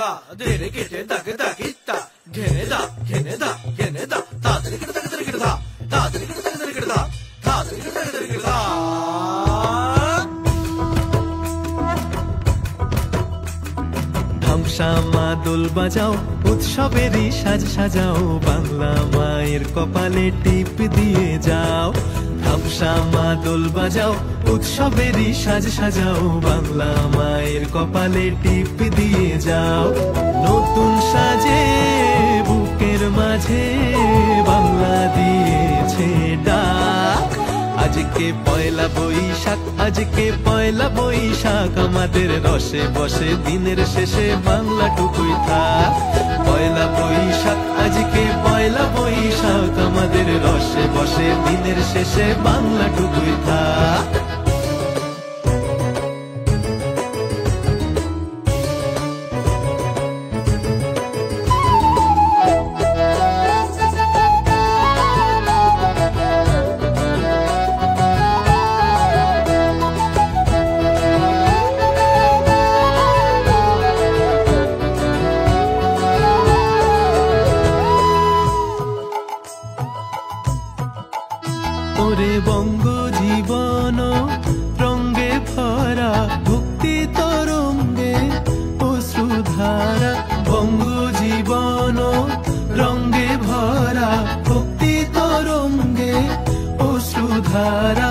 धा देरे केटे दग दगिता घेने धा धा तेरे केटे दग तेरे केटे धा तेरे केटे दग तेरे केटे धा तेरे केटे दग तेरे केटे धा ধামসা মা দোল বাজাও উৎসবেরই সাজ সাজাও বাংলা মায়ের কপালে টিপ দিয়ে যাও ধামসা মা দোল বাজাও উৎসবেরই সাজ সাজাও বাংলা মায়ের কপালে টিপ দিয়ে যাও নতুন সাজে বুকের মাঝে বাংলা দিয়েছে ডাক আজকে পয়লা বৈশাখ আজকে পয়লা বৈশাখ আমাদের রসে বসে দিনের শেষে বাংলা টুকুই থাক পয়লা বৈশাখ আজকে পয়লা বৈশাখ আমাদের রসে বসে দিনের শেষে বাংলা টুকুই থাক ওরে বঙ্গ জীবন রঙ্গে ভরা ভক্তি তরঙ্গে অশ্রুধারা বঙ্গ জীবন রঙ্গে ভরা ভক্তি তরঙ্গে অশ্রুধারা